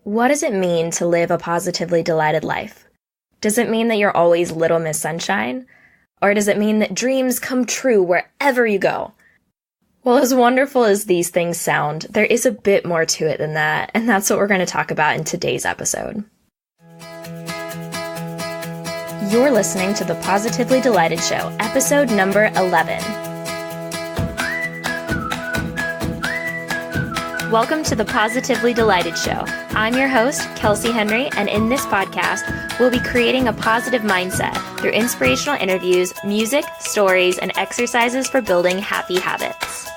What does it mean to live a positively delighted life? Does it mean that you're always Little Miss Sunshine? Or does it mean that dreams come true wherever you go? Well, as wonderful as these things sound, there is a bit more to it than that, and that's what we're going to talk about in today's episode. You're listening to The Positively Delighted Show, episode number 11. Welcome to The Positively Delighted Show. I'm your host, Kelsey Henry, and in this podcast, we'll be creating a positive mindset through inspirational interviews, music, stories, and exercises for building happy habits.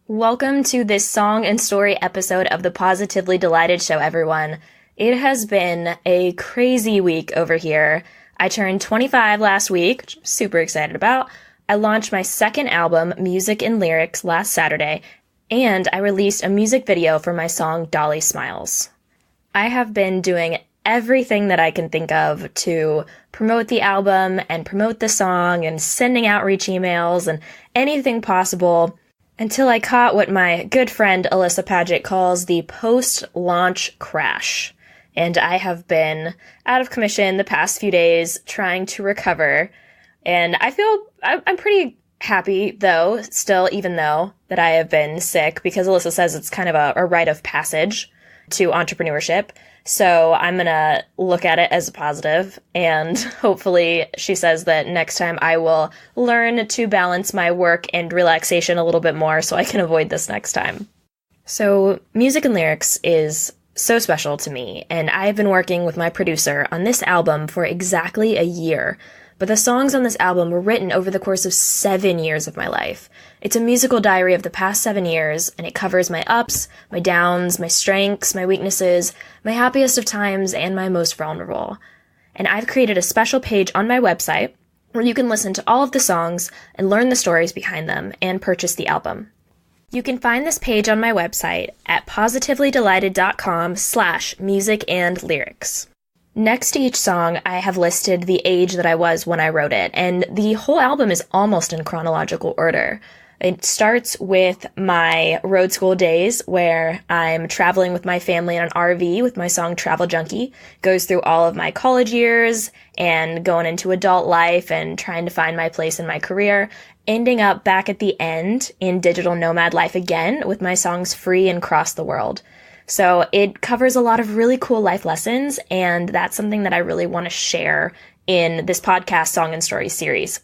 Welcome to this song and story episode of The Positively Delighted Show, everyone. It has been a crazy week over here. I turned 25 last week, which I'm super excited about. I launched my second album, Music and Lyrics, last Saturday, and I released a music video for my song, Dolly Smiles. I have been doing everything that I can think of to promote the album and promote the song and sending outreach emails and anything possible until I caught what my good friend Alyssa Paget calls the post-launch crash. And I have been out of commission the past few days trying to recover. And I feel I'm pretty happy, though, still, even though that I have been sick, because Alyssa says it's kind of a rite of passage to entrepreneurship. So I'm going to look at it as a positive, and hopefully she says that next time I will learn to balance my work and relaxation a little bit more so I can avoid this next time. So Music and Lyrics is so special to me, and I have been working with my producer on this album for exactly a year. But the songs on this album were written over the course of 7 years of my life. It's a musical diary of the past 7 years, and it covers my ups, my downs, my strengths, my weaknesses, my happiest of times, and my most vulnerable. And I've created a special page on my website where you can listen to all of the songs and learn the stories behind them and purchase the album. You can find this page on my website at positivelydelighted.com/music-and-lyrics. Next to each song, I have listed the age that I was when I wrote it, and the whole album is almost in chronological order. It starts with my road school days, where I'm traveling with my family in an RV with my song Travel Junkie, goes through all of my college years and going into adult life and trying to find my place in my career, ending up back at the end in digital nomad life again with my songs Free and Cross the World. So it covers a lot of really cool life lessons, and that's something that I really want to share in this podcast Song and Story series.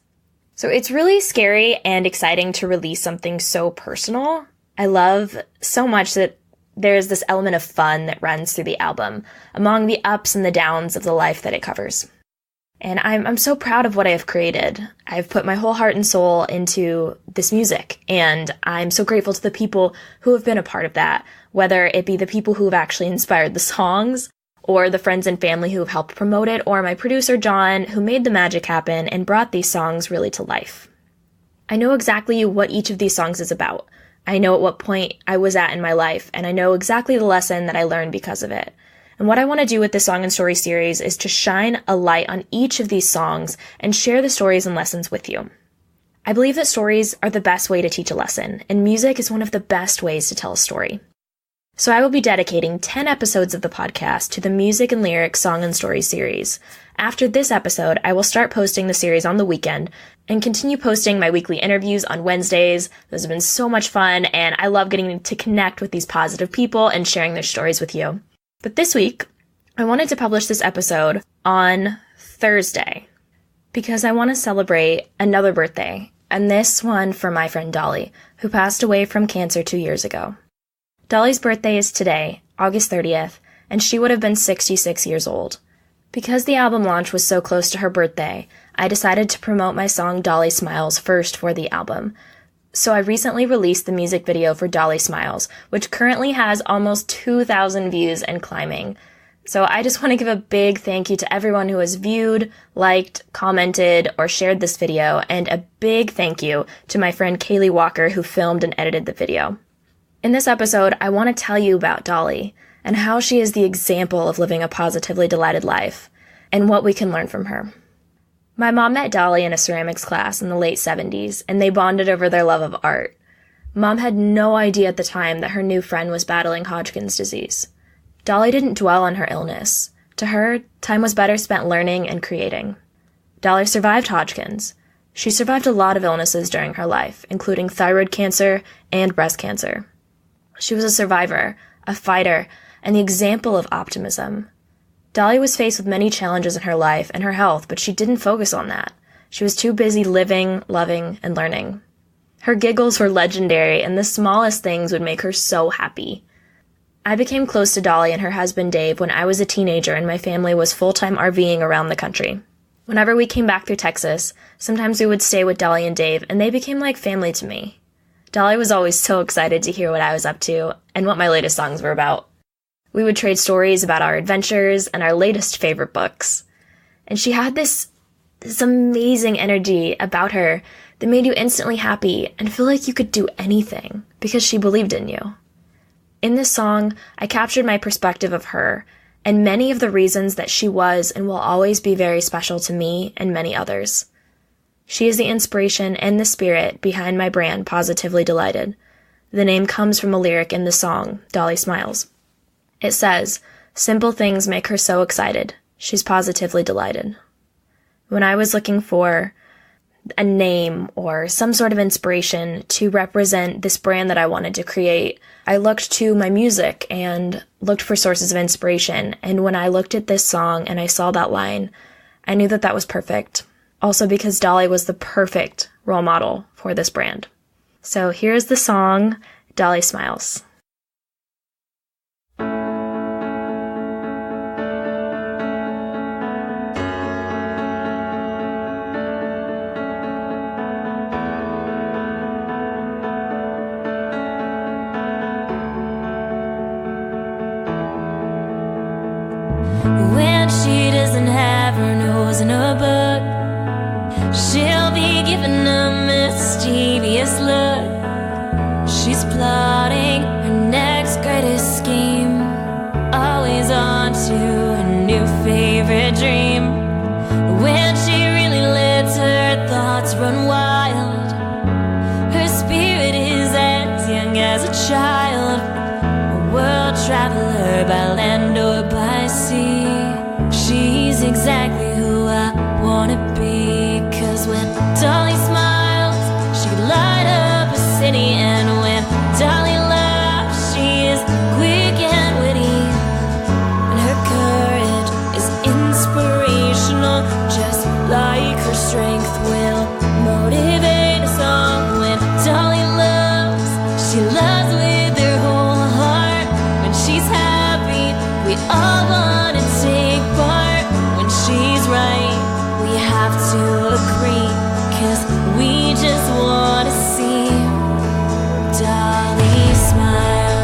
So it's really scary and exciting to release something so personal. I love so much that there's this element of fun that runs through the album, among the ups and the downs of the life that it covers. And I'm so proud of what I have created. I've put my whole heart and soul into this music, and I'm so grateful to the people who have been a part of that, whether it be the people who have actually inspired the songs, or the friends and family who have helped promote it, or my producer John, who made the magic happen and brought these songs really to life. I know exactly what each of these songs is about. I know at what point I was at in my life, and I know exactly the lesson that I learned because of it. And what I want to do with this Song and Story series is to shine a light on each of these songs and share the stories and lessons with you. I believe that stories are the best way to teach a lesson, and music is one of the best ways to tell a story. So I will be dedicating 10 episodes of the podcast to the Music and Lyrics Song and Story series. After this episode, I will start posting the series on the weekend and continue posting my weekly interviews on Wednesdays. Those have been so much fun, and I love getting to connect with these positive people and sharing their stories with you. But this week, I wanted to publish this episode on Thursday because I want to celebrate another birthday, and this one for my friend Dolly, who passed away from cancer 2 years ago. Dolly's birthday is today, August 30th, and she would have been 66 years old. Because the album launch was so close to her birthday, I decided to promote my song Dolly Smiles first for the album. So I recently released the music video for Dolly Smiles, which currently has almost 2,000 views and climbing. So I just want to give a big thank you to everyone who has viewed, liked, commented, or shared this video, and a big thank you to my friend Kaylee Walker who filmed and edited the video. In this episode, I want to tell you about Dolly and how she is the example of living a positively delighted life and what we can learn from her. My mom met Dolly in a ceramics class in the late 70s, and they bonded over their love of art. Mom had no idea at the time that her new friend was battling Hodgkin's disease. Dolly didn't dwell on her illness. To her, time was better spent learning and creating. Dolly survived Hodgkin's. She survived a lot of illnesses during her life, including thyroid cancer and breast cancer. She was a survivor, a fighter, and the example of optimism. Dolly was faced with many challenges in her life and her health, but she didn't focus on that. She was too busy living, loving, and learning. Her giggles were legendary, and the smallest things would make her so happy. I became close to Dolly and her husband Dave when I was a teenager and my family was full-time RVing around the country. Whenever we came back through Texas, sometimes we would stay with Dolly and Dave, and they became like family to me. Dolly was always so excited to hear what I was up to and what my latest songs were about. We would trade stories about our adventures and our latest favorite books. And she had this amazing energy about her that made you instantly happy and feel like you could do anything because she believed in you. In this song, I captured my perspective of her and many of the reasons that she was and will always be very special to me and many others. She is the inspiration and the spirit behind my brand, Positively Delighted. The name comes from a lyric in the song, Dolly Smiles. It says, "Simple things make her so excited. She's positively delighted." When I was looking for a name or some sort of inspiration to represent this brand that I wanted to create, I looked to my music and looked for sources of inspiration. And when I looked at this song and I saw that line, I knew that that was perfect. Also because Dolly was the perfect role model for this brand. So here's the song, Dolly Smiles. When she doesn't have her nose in a book, she'll be giving a mischievous look. She's plotting her next greatest scheme, always on to her new favorite dream. When she really lets her thoughts run wild, her spirit is as young as a child, a world traveler by land or by sea. She's exactly who I wanna be, 'cause when Dolly smiles, she can light up a city, and when Dolly laughs, she is quick and witty, and her courage is inspirational, just like her strength will motivate us all. When Dolly loves, she loves with her whole heart. When she's happy, we all want to take part. When she's right, we have to agree, 'cause we just want to see Dolly smile.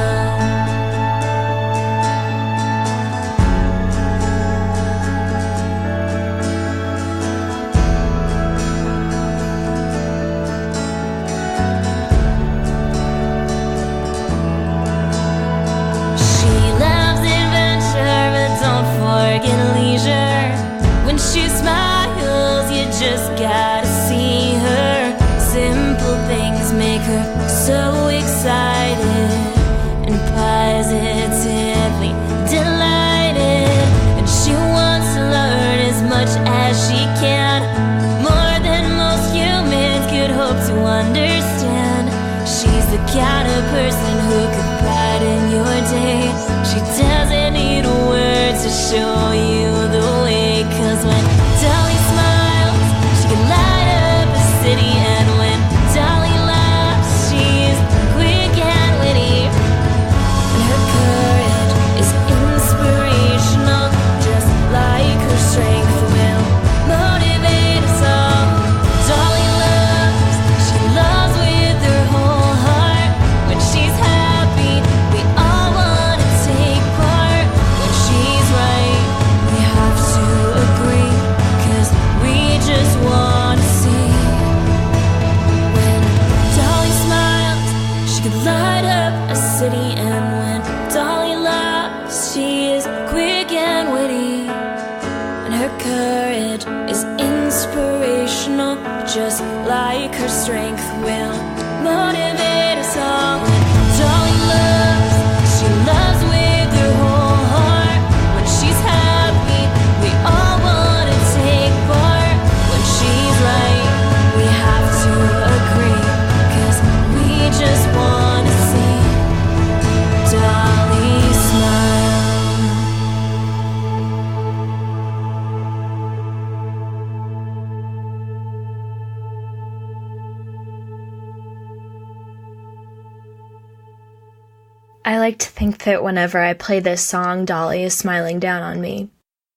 She loves adventure, but don't forget leisure. When she smiles, you just gotta see her. Simple things make her so excited and positively delighted. And she wants to learn as much as she can, more than most humans could hope to understand. She's the kind of person who could brighten your day. She doesn't need words to show you the way, 'cause when Dolly smiles, she can light up a city, and when Dolly laughs, she's quick and witty, and her courage is inspirational, just like her strength will motivate us all. Dolly loves, she loves with her whole heart. When she's happy, we all want to take part. When she's right, we have to agree, 'cause we just want to see. When Dolly smiles, she can light up a city, and when Dolly laughs, she is quick and witty, and her courage is inspirational, just like her strength will motivate us song that Dolly loves. She loves with her whole heart. When she's happy, we all want to take part. When she's right, we have to agree, 'cause we just want to see Dolly smile. I like to think that whenever I play this song, Dolly is smiling down on me,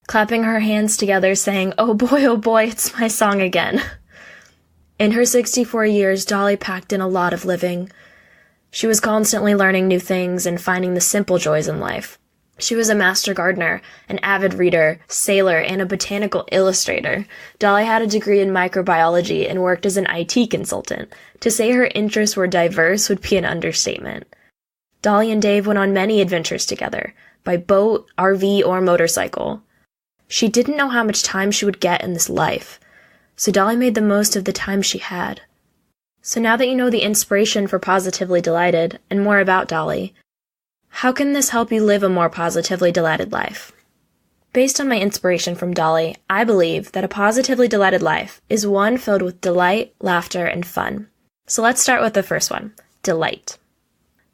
clapping her hands together saying, oh boy, it's my song again. In her 64 years, Dolly packed in a lot of living. She was constantly learning new things and finding the simple joys in life. She was a master gardener, an avid reader, sailor, and a botanical illustrator. Dolly had a degree in microbiology and worked as an IT consultant. To say her interests were diverse would be an understatement. Dolly and Dave went on many adventures together, by boat, RV, or motorcycle. She didn't know how much time she would get in this life, so Dolly made the most of the time she had. So now that you know the inspiration for Positively Delighted, and more about Dolly, how can this help you live a more positively delighted life? Based on my inspiration from Dolly, I believe that a positively delighted life is one filled with delight, laughter, and fun. So let's start with the first one, delight.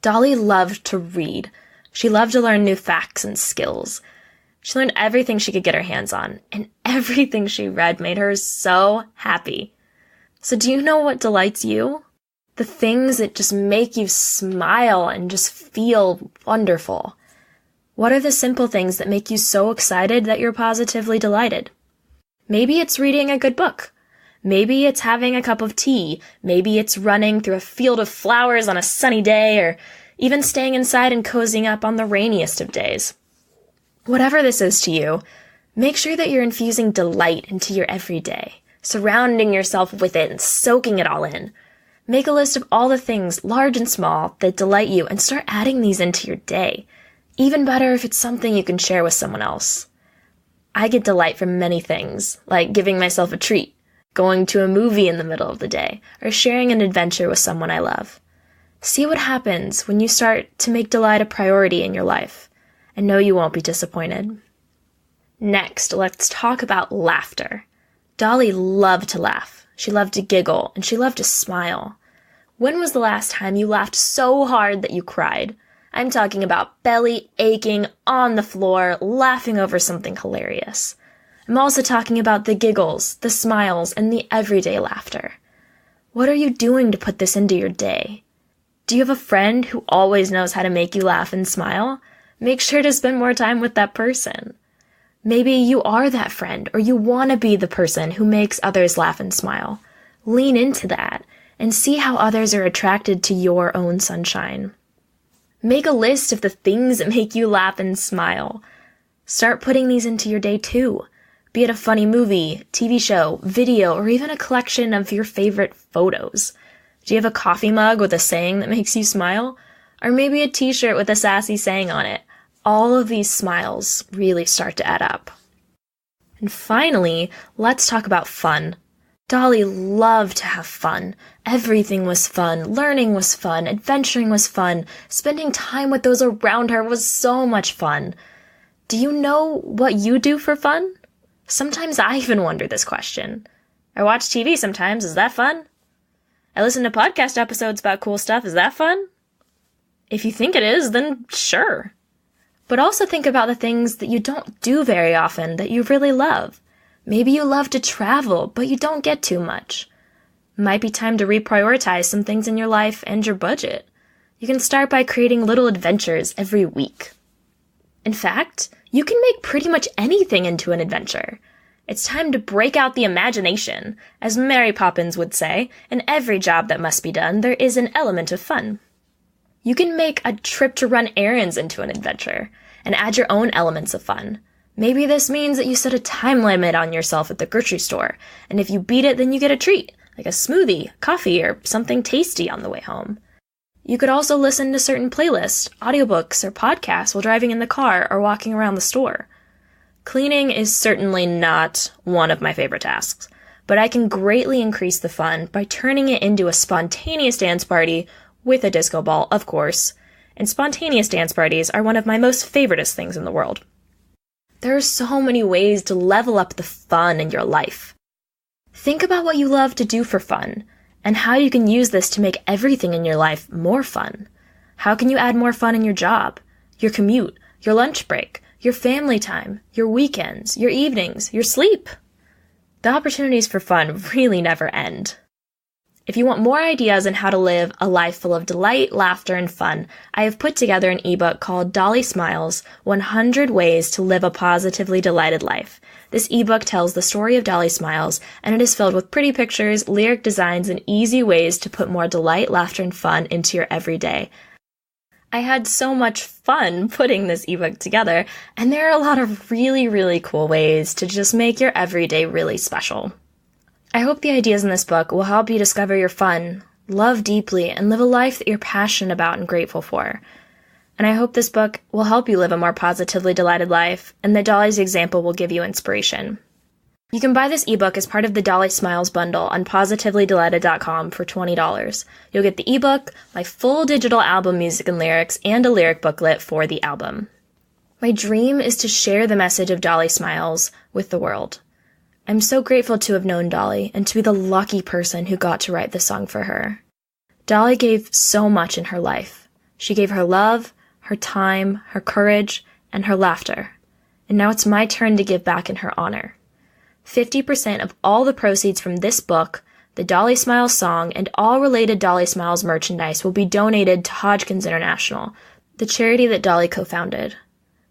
Dolly loved to read. She loved to learn new facts and skills. She learned everything she could get her hands on, and everything she read made her so happy. So do you know what delights you? The things that just make you smile and just feel wonderful. What are the simple things that make you so excited that you're positively delighted? Maybe it's reading a good book. Maybe it's having a cup of tea. Maybe it's running through a field of flowers on a sunny day, or even staying inside and cozying up on the rainiest of days. Whatever this is to you, make sure that you're infusing delight into your everyday, surrounding yourself with it and soaking it all in. Make a list of all the things, large and small, that delight you and start adding these into your day. Even better if it's something you can share with someone else. I get delight from many things, like giving myself a treat, going to a movie in the middle of the day, or sharing an adventure with someone I love. See what happens when you start to make delight a priority in your life, and know you won't be disappointed. Next, let's talk about laughter. Dolly loved to laugh. She loved to giggle, and she loved to smile. When was the last time you laughed so hard that you cried? I'm talking about belly aching on the floor, laughing over something hilarious. I'm also talking about the giggles, the smiles, and the everyday laughter. What are you doing to put this into your day? Do you have a friend who always knows how to make you laugh and smile? Make sure to spend more time with that person. Maybe you are that friend, or you want to be the person who makes others laugh and smile. Lean into that, and see how others are attracted to your own sunshine. Make a list of the things that make you laugh and smile. Start putting these into your day too. Be it a funny movie, TV show, video, or even a collection of your favorite photos. Do you have a coffee mug with a saying that makes you smile? Or maybe a t-shirt with a sassy saying on it? All of these smiles really start to add up. And finally, let's talk about fun. Dolly loved to have fun. Everything was fun. Learning was fun. Adventuring was fun. Spending time with those around her was so much fun. Do you know what you do for fun? Sometimes I even wonder this question. I watch TV sometimes. Is that fun? I listen to podcast episodes about cool stuff. Is that fun? If you think it is, then sure. But also think about the things that you don't do very often that you really love. Maybe you love to travel, but you don't get too much. Might be time to reprioritize some things in your life and your budget. You can start by creating little adventures every week. In fact, you can make pretty much anything into an adventure. It's time to break out the imagination. As Mary Poppins would say, in every job that must be done, there is an element of fun. You can make a trip to run errands into an adventure, and add your own elements of fun. Maybe this means that you set a time limit on yourself at the grocery store, and if you beat it, then you get a treat, like a smoothie, coffee, or something tasty on the way home. You could also listen to certain playlists, audiobooks, or podcasts while driving in the car or walking around the store. Cleaning is certainly not one of my favorite tasks, but I can greatly increase the fun by turning it into a spontaneous dance party with a disco ball, of course, and spontaneous dance parties are one of my most favoriteest things in the world. There are so many ways to level up the fun in your life. Think about what you love to do for fun, and how you can use this to make everything in your life more fun. How can you add more fun in your job, your commute, your lunch break, your family time, your weekends, your evenings, your sleep? The opportunities for fun really never end. If you want more ideas on how to live a life full of delight, laughter, and fun, I have put together an ebook called Dolly Smiles, 100 Ways to Live a Positively Delighted Life. This ebook tells the story of Dolly Smiles, and it is filled with pretty pictures, lyric designs, and easy ways to put more delight, laughter, and fun into your everyday. I had so much fun putting this ebook together, and there are a lot of really, really cool ways to just make your everyday really special. I hope the ideas in this book will help you discover your fun, love deeply, and live a life that you're passionate about and grateful for. And I hope this book will help you live a more positively delighted life, and that Dolly's example will give you inspiration. You can buy this ebook as part of the Dolly Smiles bundle on positivelydelighted.com for $20. You'll get the ebook, my full digital album music and lyrics, and a lyric booklet for the album. My dream is to share the message of Dolly Smiles with the world. I'm so grateful to have known Dolly and to be the lucky person who got to write this song for her. Dolly gave so much in her life. She gave her love, her time, her courage, and her laughter. And now it's my turn to give back in her honor. 50% of all the proceeds from this book, the Dolly Smiles song, and all related Dolly Smiles merchandise will be donated to Hodgkin's International, the charity that Dolly co-founded.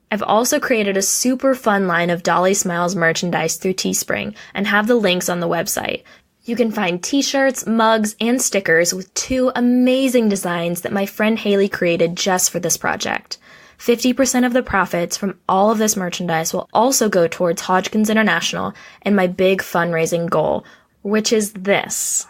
I've also created a super fun line of Dolly Smiles merchandise through Teespring and have the links on the website. You can find t-shirts, mugs, and stickers with 2 amazing designs that my friend Haley created just for this project. 50% of the profits from all of this merchandise will also go towards Hodgkin's International and my big fundraising goal, which is this.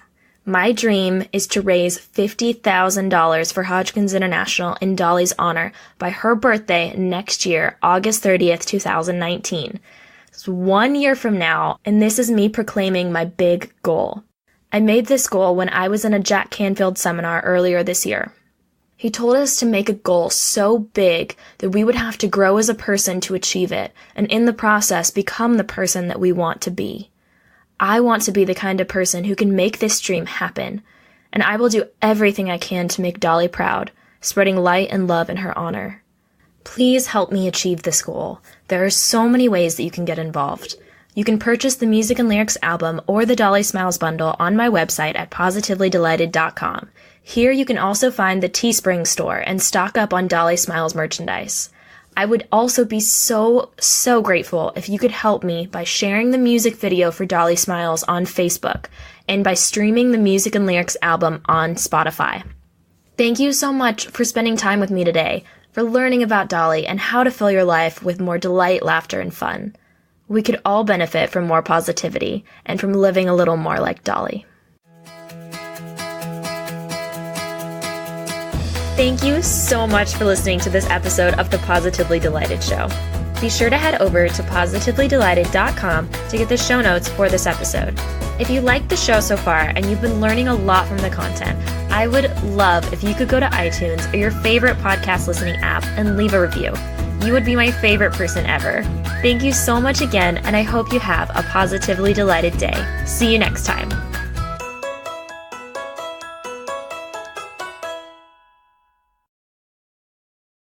My dream is to raise $50,000 for Hodgkin's International in Dolly's honor by her birthday next year, August 30th, 2019. It's 1 year from now, and this is me proclaiming my big goal. I made this goal when I was in a Jack Canfield seminar earlier this year. He told us to make a goal so big that we would have to grow as a person to achieve it, and in the process become the person that we want to be. I want to be the kind of person who can make this dream happen, and I will do everything I can to make Dolly proud, spreading light and love in her honor. Please help me achieve this goal. There are so many ways that you can get involved. You can purchase the Music and Lyrics album or the Dolly Smiles bundle on my website at positivelydelighted.com. Here you can also find the Teespring store and stock up on Dolly Smiles merchandise. I would also be so grateful if you could help me by sharing the music video for Dolly Smiles on Facebook and by streaming the Music and Lyrics album on Spotify. Thank you so much for spending time with me today, for learning about Dolly and how to fill your life with more delight, laughter, and fun. We could all benefit from more positivity and from living a little more like Dolly. Thank you so much for listening to this episode of The Positively Delighted Show. Be sure to head over to positivelydelighted.com to get the show notes for this episode. If you liked the show so far and you've been learning a lot from the content, I would love if you could go to iTunes or your favorite podcast listening app and leave a review. You would be my favorite person ever. Thank you so much again, and I hope you have a positively delighted day. See you next time.